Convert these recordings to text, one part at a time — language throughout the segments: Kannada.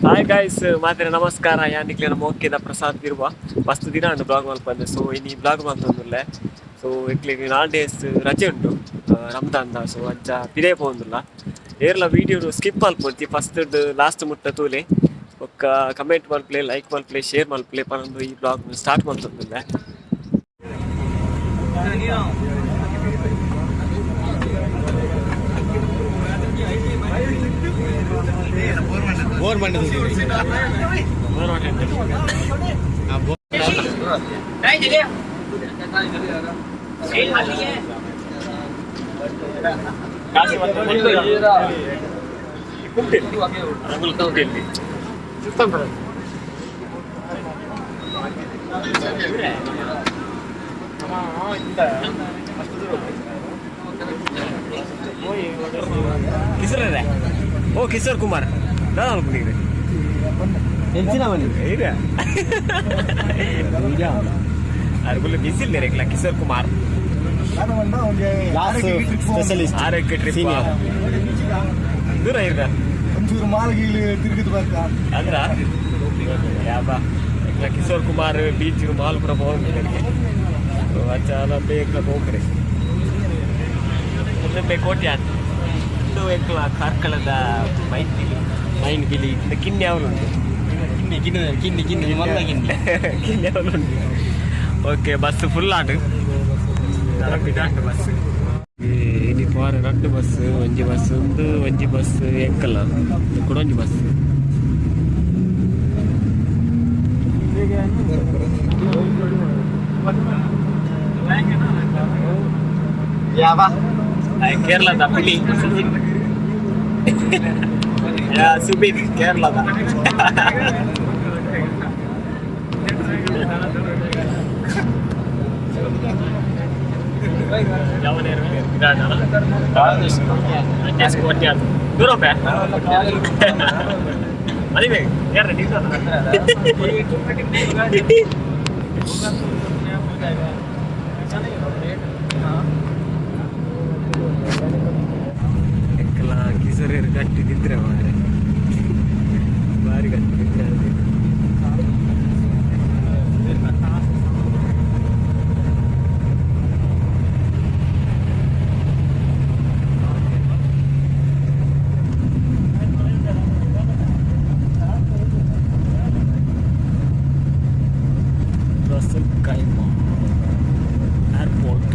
ಹಾಯ್ ಗಾಯ್ಸ್ ಮಾತ್ರ ನಮಸ್ಕಾರ ಯಾನಿಕ್ಲೆ ನಮ್ಮ ಓಕೆದ ಪ್ರಸಾದ್ ಇರುವ ಮಸ್ತ್ ದಿನ ಉಂಟು ಬ್ಲಾಗ್ ಮಲ್ಪಂದೆ ಸೊ ಇನ್ನು ಬ್ಲಾಗ್ ಮಲ್ತೊಂದುಲ್ಲೆ ಸೊ ಇಕ್ಲಿಗೆ 4 ಡೇಸ್ ರಜೆ ಉಂಟು ರಂಜಾನ್ದ ಸೊ ಅಂಚ ಪಿರೇ ಪೋಂದುಲ್ಲ ಏರ್ಲ ವೀಡಿಯೋ ಸ್ಕಿಪ್ ಮಲ್ಪೊಂತಿ ಫಸ್ಟ್ ಲಾಸ್ಟ್ ಮುಟ್ಟ ತೂಲೆ ಒಕ್ಕ ಕಮೆಂಟ್ ಮಲ್ಪ್ಲೆ ಲೈಕ್ ಮಲ್ಪ್ಲೆ ಶೇರ್ ಮಲ್ಪ್ಲೆ ಪನ್ನೊಂದು ಈ ಬ್ಲಾಗ್ ಸ್ಟಾರ್ಟ್ ಮಲ್ತೊಂದುಲ್ಲೆ ಬೋರ್ ಮಾಡಿದ್ರು ಕಿಸರ ಓ ಕಿಶೋರ್ ಕುಮಾರ್ ಅರ್ಗುಲು ಬಿಸಿಲ್ ರೇಕ್ಲ ಕಿಶೋರ್ ಕುಮಾರ್ ಆರೋಗ್ಯ ಟ್ರಿಪ್ ದೂರ ಇರ್ದ ಒಂಚೂರು ಮಾಲ್ಗೀಲಿ ತಿರುಗಿದ್ ಬರ್ತ ಅಂದ್ರ ಯಾಬ ಕಿಶೋರ್ ಕುಮಾರ್ ಬೀಚ್ ಮಾಲ್ ಪುರ ಹೋಗ್ಬೇಕು ಅಚ್ಚಾಲ ಬೇಗ ಹೋಗ್ರಿ ಒಮ್ಮೆ ಕೋಟೆ ಅಂತ ಎಕ್ಲ ಕಾರ್ಕಳದ ಮೈನ್ ಗಿಲಿ ಕಿನ್ನಿ ಅವರುಂಟು ಕಿನ್ನಿ ಅವರುಂಟು ಓಕೆ ಬಸ್ ಫುಲ್ ಆಟು ಬಿಡಾಟು ಬಸ್ ಇನಿ ಪೋರ 2 ಬಸ್ ಒಂಜಿ ಬಸ್ ಒಂಜಿ ಬಸ್ ಎಂಕಲ್ಲ ಕೂಡ ಒಂಜಿ ಬಸ್ ಕೇರಳದ ಪುಲಿ ಸುಬೀರ್ ಕೇರಳದ ದೂರ ಮದುವೆ ಕಿಸರೇರು ಗಟ್ಟಿ ನಿದ್ರೆ ಮಾರೆ ಭಾರಿ ಗಟ್ಟಿ ನಿದ್ರೆ airport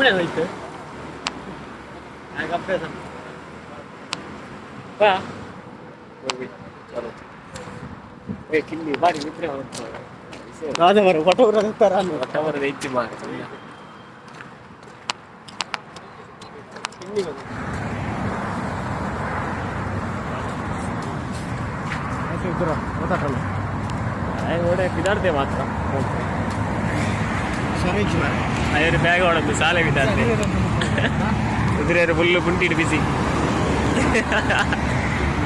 punya itu. Agak apa sih? Apa? Chalo. Kini bari ni pernah orang. Ada baru foto orang teran. Foto orang itu mah. Kini kan. Itu terus. Foto kalau. Udah pidar deh matra. ಅಯ್ಯೋ ಬ್ಯಾಗ್ ಹೊಡೋದು ಸಾಲೆ ಬಿದ್ದಾರ್ತಿ ಉದುರೇ ಫುಲ್ಲು ಪುಂಟಿಟ್ಟು ಬಿಸಿ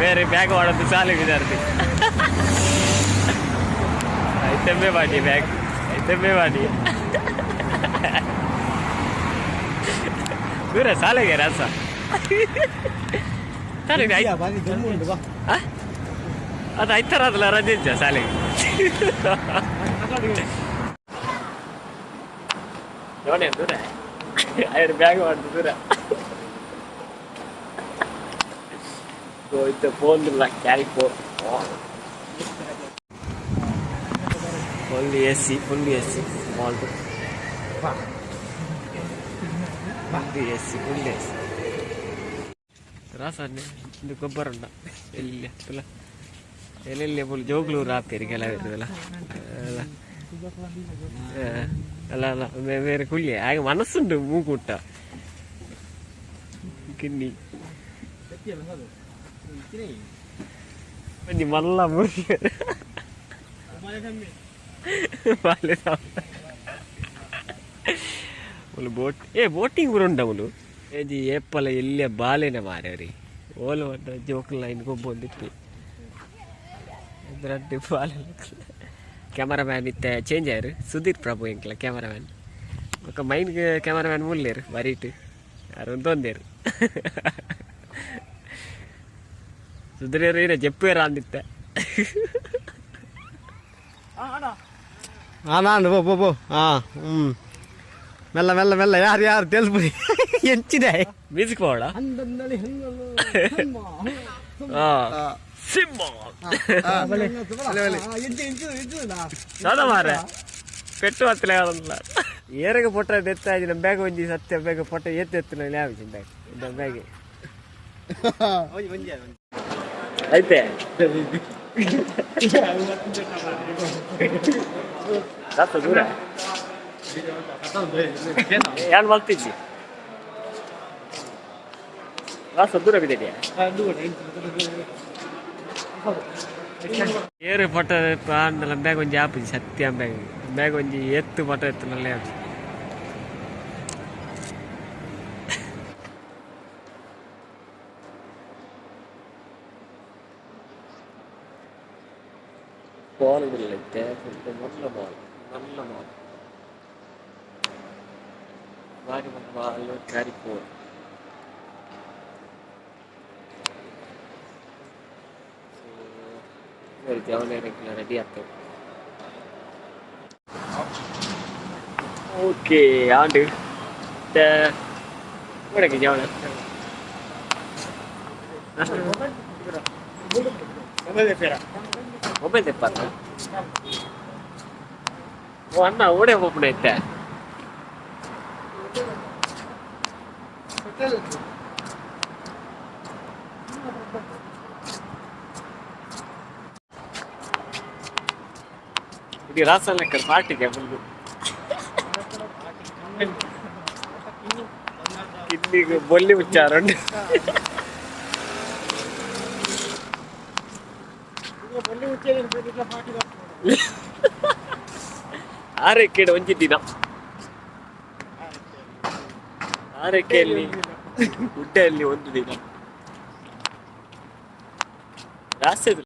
ಬೇರೆ ಬ್ಯಾಗ್ ಹೊಡೋದು ಸಾಲೆ ಬಿದ್ದಾರ್ತಿ ಐತೆಂಬೆ ಬಾಟಿ ಬ್ಯಾಗ್ ಐತೆಂಬೆ ಬಾಟಿ ದೂರ ಸಾಲೆಗೆ ರಸ ಅದು ಐತರದಲ್ಲ ರಜೆ ಇದ್ದ ಸಾಲೆಗೆ ನೋಡಿ ದೂರ ಐದು ಬ್ಯಾಗ್ ಮಾಡಿದ್ದು ದೂರ ಇದು ಫೋನ್ ಇಲ್ಲ carry phone full A C ಮಾಲ್ಟು ಎಸ್ ಫುಲ್ ಎಸ್ ರಾಸನ್ನೇ ಇದು ಗೊಬ್ಬರ ಉಂಡ ಎಲ್ಲಿ ಅಲ್ಲ ಎಲ್ಲೆಲ್ಲಿ ಫುಲ್ ಜೋಗ್ಲೂರು ಹಾಕ್ತೀರಿ ಕೆಲವು ಇರ್ತದಲ್ಲ ಅಲ್ಲ ಅಲ್ಲ ಬೇರೆ ಕುಳ್ಳಿ ಹಾಗೆ ಮನಸ್ಸುಂಟು ಮೂಗುಟ್ಟ ಕಿನ್ನಿ ಮಲ್ಲ ಮುರಿ ಬೋಟ್ ಬೋಟಿಂಗ್ ಕೂಡ ಉಂಟ ಅವಳು ಏಜಿ ಏಪಲ ಎಲ್ಲಿಯ ಬಾಲೆನ ಮಾರ್ಯಾರಿ ಓಲು ಅಂತ ಜೋಕಲ್ ಲೈನ್ ಗೊಬ್ಬೊಂದಿತ್ತು ಎದುರಡ್ಡಿ ಬಾಲೆ ಕ್ಯಾಮರಾಮ್ಯಾನ್ ಇತ್ತೆ ಚೇಂಜ್ ಆಯ್ರು ಸುಧೀರ್ ಪ್ರಭು ಎಂಕ್ಲ ಕ್ಯಾಮರಾಮ್ಯಾನ್ ఒక మైన్ కెమెరామ్యాన్ ముళ్ళేరు వరీటు రొంతొందేరు సుధీరేరు ఈయన చెప్పారు అందిస్తే పో మెల్ల మెల్ల మెల్ల యారు తెలుసు ఎంచిదే మ్యూజిక్ పోవడా సింహ చదవారా పెట్టు అత్తలే ಏರಗೆ ಪೊಟ್ಟ ಎತ್ತಾಗಿ ನಮ್ಮ ಬ್ಯಾಗ್ ಒಂಜಿ ಸತ್ಯ ಬ್ಯಾಗ್ ಪೊಟ್ಟ ಎತ್ತು ನಾನು ಯಾವಿಸಿ ಬ್ಯಾಗ್ ನಮ್ಮ ಬ್ಯಾಗ್ ಐತೆ ಸತ್ತ ದೂರ ಏನು ಮಲ್ತಿದ್ದಿ ರಾಸ ದೂರ ಬಿದ್ದಿದ್ಯಾ ಏರು ಪೊಟ್ಟ ನಮ್ಮ ಬ್ಯಾಗ್ ಒಂಜಿ ಆಪಿಸಿ ಸತ್ಯ ಬ್ಯಾಗ್ ಒಂಜಿ ಎತ್ತು ಪೊಟ್ಟ ಎತ್ತು ನಲ್ಲೇ ಆಪಿಸಿ ಬಾಲ್ಗಳಿರುತ್ತೆ നല്ല ಬಾಲ್ ಬಾರಿ ಬಾಲ್ ಕ್ಯಾರಿ ಫೋರ್ ಅವನೇ ರೆಡಿ ಆಗ್ತದೆ ಓಕೆ ಆಂಡು ಒಳಗೆ ಜವಳ ಮೊಬೈಲ್ ತೆಪ್ಪಾರ ಓ ಅಣ್ಣ ಓಡೇ ಹೋಗ್ಬಿಡ ಐತೆ ఇది రాసాల లెక్క పార్టీకి ముందు కిందికి బొల్లి వచ్చారండి ಆರೈಕೆಡೆ ಒಂಜಿ ದಿನ ಆರೈಕೆಯಲ್ಲಿ ಗುಡ್ಡೆಯಲ್ಲಿ ಒಂದು ದಿನ ರಾಸ್ಯದ